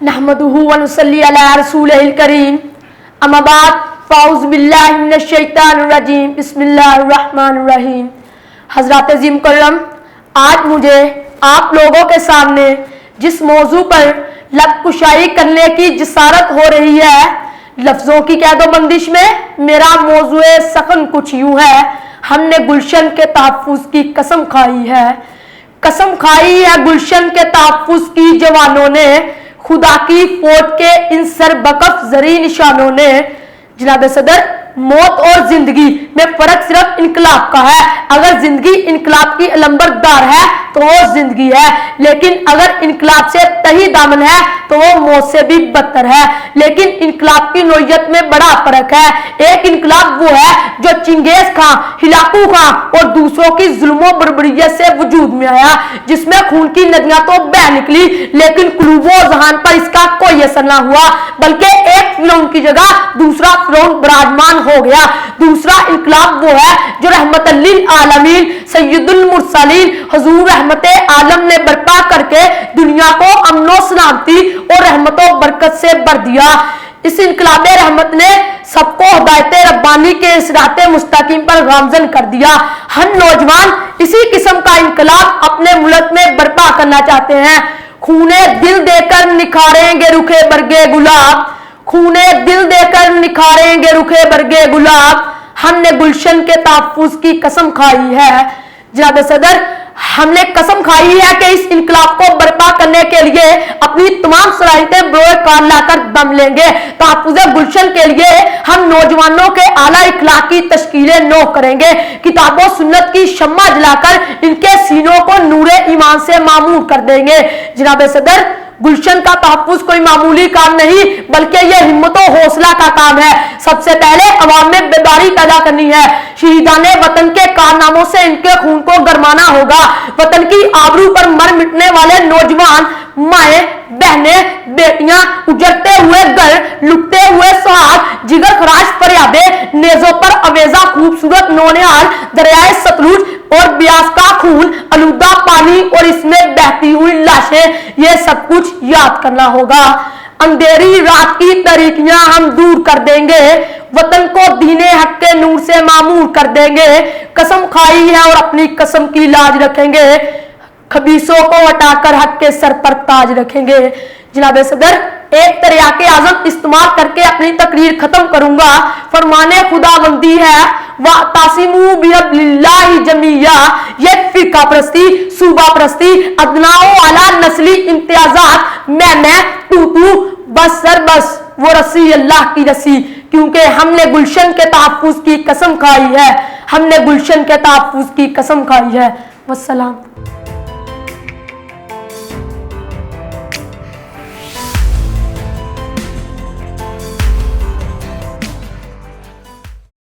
नहमदुहु व नुसल्ली अला रसूलिल करीम अम्मा बाद फ़ाउज़ बिल्लाहि मिनश शैतानिर रजीम बिस्मिल्लाहिर रहमानिर रहीम। हज़रात अज़ीम करम, आज मुझे आप लोगों के सामने जिस मौजू पर लब कुशाई करने की जिसारत हो रही है, लफ्ज़ों की कैदोबंदिश में मेरा मौजूए सखन कुछ यूँ है। हमने गुलशन के तहफ़्फ़ुज़ की कसम खाई है, कसम खाई है गुलशन के तहफ़्फ़ुज़ की जवानों ने, खुदा की फौज के इन सरबकफ जरी निशानों ने। जनाब सदर, मौत और जिंदगी में फर्क सिर्फ इनकलाब का है। अगर जिंदगी इनकलाब की अलंबरदार है तो वो जिंदगी है, लेकिन अगर इनकलाब से तही दामन है तो वो मौत से भी बदतर है। लेकिन इनकलाब की नोयत में बड़ा फर्क है। एक इनकलाब वो है जो चिंगेज खां, हिलाकू खां और दूसरों की जुल्मों बर्बरियत से वजूद में आया, जिसमें खून की नदियां तो बह निकली, लेकिन कुलूबो जहान पर इसका कोई असर ना हुआ, बल्कि एक फिरौन की जगह दूसरा फिरौन विराजमान हो गया। दूसरा इनकलाब वो है जो रहमतल लिल आलमीन सय्यदुल मुरसलीन हुजूर रहमते आलम ने बर्पा करके दुनिया को अमनो सलामती और रहमतों बरकत से भर दिया। इस इनकलाब रहमत ने सबको हिदायत रब्बानी के सिराते मुस्तकीम पर गामजन कर दिया। हम नौजवान इसी किस्म का इनकलाब अपने मुल्क में बर्पा करना चाहते हैं। खूने दिल देकर निखारेंगे रुखे बरगे गुलाब, खूने दिल देकर निखारेंगे रुखे बरगे गुलाब। हमने गुलशन के तहफ़्फ़ुज़ की कसम खाई है। जनाब सदर, हमने कसम खाई है कि इस इनकलाब को बर्पा करने के लिए अपनी तमाम सलाहियतें बरोए कार लाकर दम लेंगे। तहफ़्फ़ुज़ गुलशन के लिए हम नौजवानों के आला इखलाकी तश्कीलें नौ करेंगे। किताबों सुन्नत की शम्मा जलाकर इनके सीनों को नूरे ईमान से मामूर कर देंगे। जनाब सदर, गुलशन का तहफ़्फ़ुज़ कोई मामूली काम नहीं, बल्कि यह हिम्मत और हौसला का काम है। सबसे पहले अवाम में बेदारी पैदा करनी है। शहीदाने वतन के कारनामों से इनके खून को गरमाना होगा। वतन की आबरू पर मर मिटने वाले नौजवान, माए, बहने, बेटियां, उजड़ते हुए घर, लुटते हुए सुहाग, जिगर खराश फरियादे, नेजों पर अवेजा खूबसूरत नौनिहाल, दरियाए सतलुज और ब्यास का खून, आलूदा पानी और इसमें बहती हुई लाशें, ये सब कुछ याद करना होगा। अंधेरी रात की तरीकियां हम दूर कर देंगे, वतन को दीने हक के नूर से मामूर कर देंगे। कसम खाई है और अपनी कसम की लाज रखेंगे, खबीसों को हटाकर हक के सर पर ताज रखेंगे। जनाब सदर, एक तरियाके आजम इस्तेमाल करके अपनी तकरीर खत्म करूंगा। फरमाने खुदाबंदी है व तासिमू बिहब्लिल्लाहि जमीया, ये फिरका परस्ती, सूबा परस्ती, अदनाओ वाला नस्ली इम्तियाजात, मैं तू बस सर बस, वो रस्सी अल्लाह की रस्सी। क्योंकि हमने गुलशन के तहफ़्फ़ुज़ की कसम खाई है, हमने गुलशन के तहफ़्फ़ुज़ की कसम खाई है। वस्सलाम।